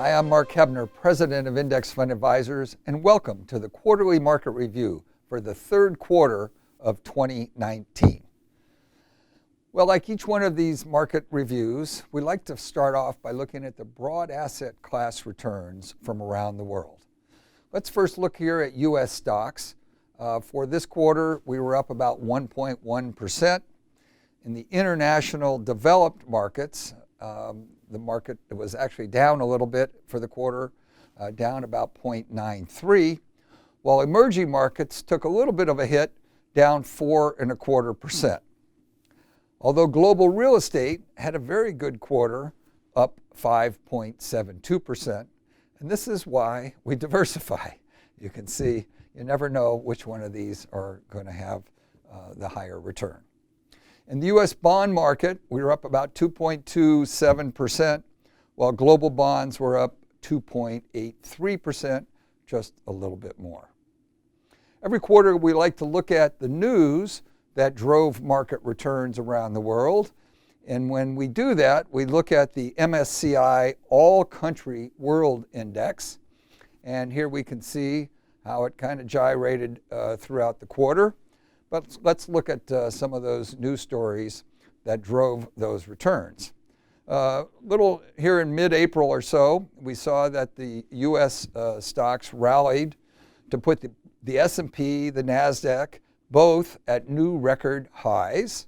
Hi, I'm Mark Hebner, President of Index Fund Advisors, and welcome to the Quarterly Market Review for the third quarter of 2019. Well, like each one of these market reviews, we like to start off by looking at the broad asset class returns from around the world. Let's first look here at U.S. stocks. For this quarter, we were up about 1.1%. In the international developed markets, the market was actually down a little bit for the quarter, down about 0.93, while emerging markets took a little bit of a hit, down 4.25%. Although global real estate had a very good quarter, up 5.72%, and this is why we diversify. You can see you never know which one of these are going to have the higher return. In the U.S. bond market, we were up about 2.27%, while global bonds were up 2.83%, just a little bit more. Every quarter, we like to look at the news that drove market returns around the world. And when we do that, we look at the MSCI All Country World Index. And here we can see how it kind of gyrated throughout the quarter. But let's look at some of those news stories that drove those returns. Little here in mid-April or so, we saw that the U.S. stocks rallied to put the S&P, the NASDAQ, both at new record highs.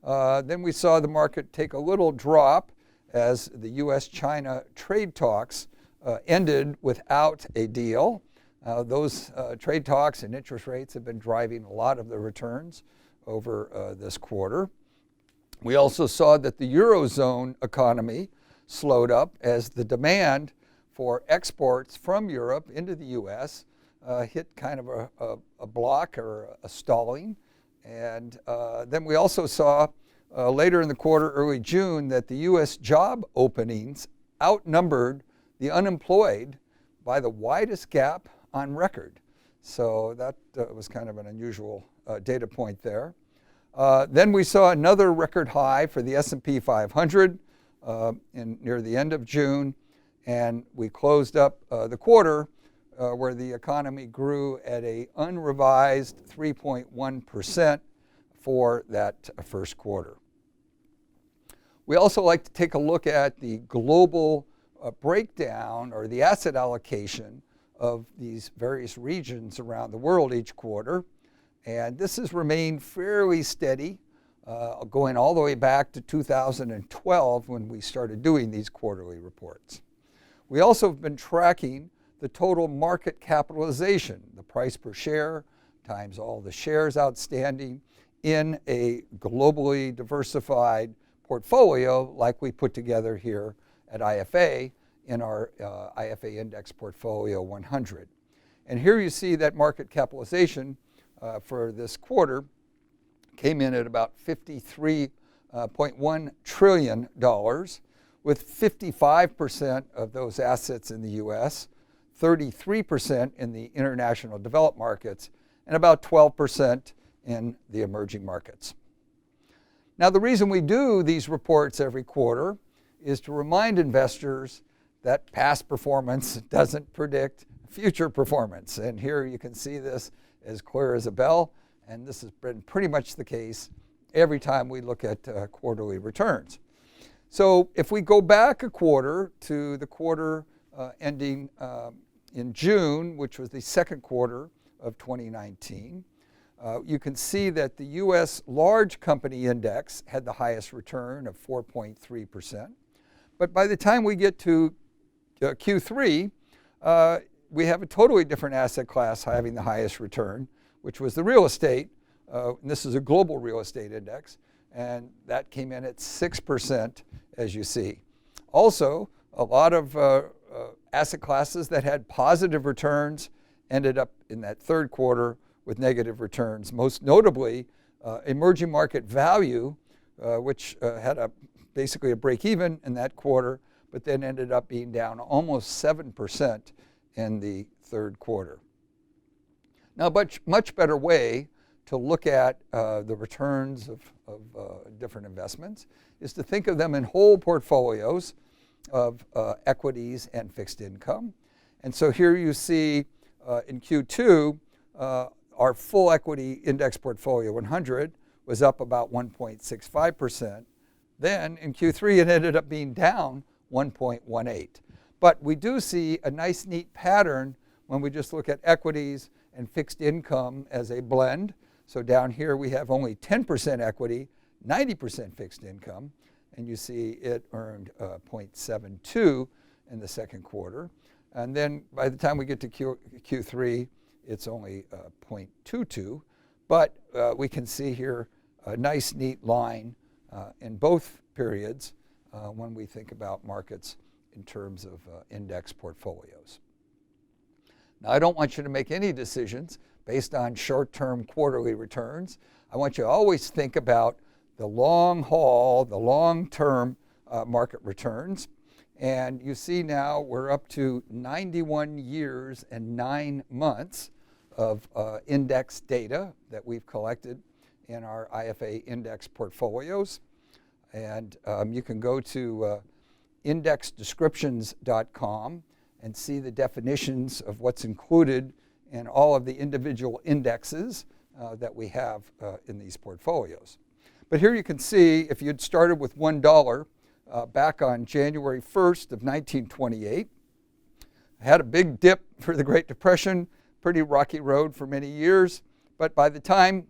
Then we saw the market take a little drop as the U.S.-China trade talks ended without a deal. Those trade talks and interest rates have been driving a lot of the returns over this quarter. We also saw that the Eurozone economy slowed up as the demand for exports from Europe into the U.S. Hit kind of a block or a stalling. And then we also saw later in the quarter, early June, that the U.S. job openings outnumbered the unemployed by the widest gap on record. So that was kind of an unusual data point there. Then we saw another record high for the S&P 500 near the end of June, and we closed up the quarter where the economy grew at an unrevised 3.1% for that first quarter. We also like to take a look at the global breakdown or the asset allocation of these various regions around the world each quarter. And this has remained fairly steady, going all the way back to 2012 when we started doing these quarterly reports. We also have been tracking the total market capitalization, the price per share times all the shares outstanding in a globally diversified portfolio like we put together here at IFA in our IFA Index Portfolio 100. And here you see that market capitalization for this quarter came in at about $53.1 trillion, with 55% of those assets in the U.S., 33% in the international developed markets, and about 12% in the emerging markets. Now, the reason we do these reports every quarter is to remind investors that past performance doesn't predict future performance. And here you can see this as clear as a bell, and this has been pretty much the case every time we look at quarterly returns. So if we go back a quarter to the quarter ending in June, which was the second quarter of 2019, you can see that the U.S. large company index had the highest return of 4.3%. But by the time we get to Q3, we have a totally different asset class having the highest return, which was the real estate. And this is a global real estate index, and that came in at 6%, as you see. Also, a lot of asset classes that had positive returns ended up in that third quarter with negative returns, most notably emerging market value, which had basically a break even in that quarter, but then ended up being down almost 7% in the third quarter. Now, a much better way to look at the returns of different investments is to think of them in whole portfolios. of equities and fixed income. And so here you see in Q2, our full equity index portfolio 100 was up about 1.65%. Then in Q3, it ended up being down 1.18. But we do see a nice, neat pattern when we just look at equities and fixed income as a blend. So down here, we have only 10% equity, 90% fixed income. And you see it earned 0.72 in the second quarter. And then by the time we get to Q3, it's only 0.22. But we can see here a nice, neat line in both periods when we think about markets in terms of index portfolios. Now, I don't want you to make any decisions based on short-term quarterly returns. I want you to always think about the long haul, the long-term market returns. And you see now we're up to 91 years and 9 months of index data that we've collected in our IFA Index Portfolios. And you can go to indexdescriptions.com and see the definitions of what's included in all of the individual indexes that we have in these portfolios. But here you can see if you'd started with $1 back on January 1st of 1928, had a big dip for the Great Depression, pretty rocky road for many years. But by the time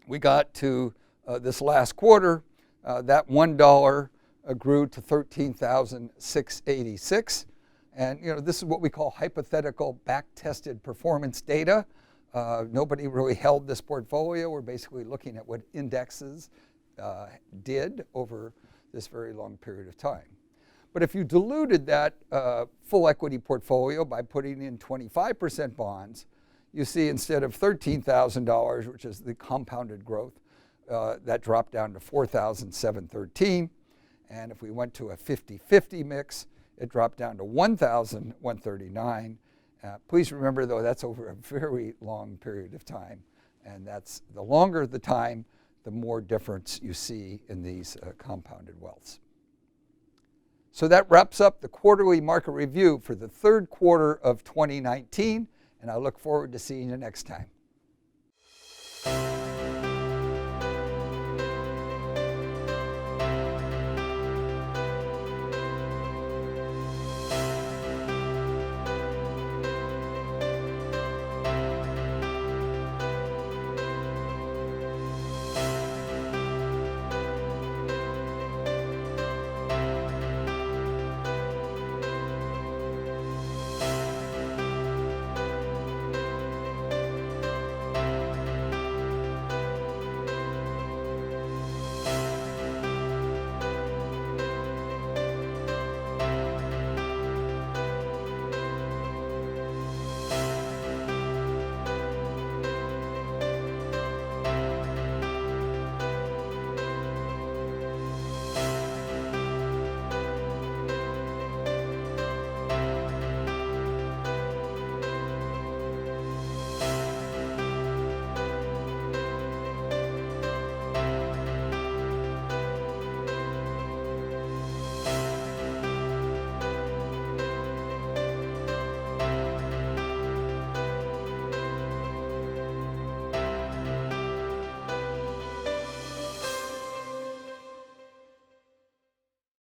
we got to this last quarter, that $1 grew to $13,686. And this is what we call hypothetical back-tested performance data. Nobody really held this portfolio. We're basically looking at what indexes did over this very long period of time. But if you diluted that full equity portfolio by putting in 25% bonds, you see instead of $13,000, which is the compounded growth, that dropped down to $4,713. And if we went to a 50-50 mix, it dropped down to $1,139. Please remember, though, that's over a very long period of time. And that's the longer the time, the more difference you see in these compounded wealths. So that wraps up the quarterly market review for the third quarter of 2019. And I look forward to seeing you next time.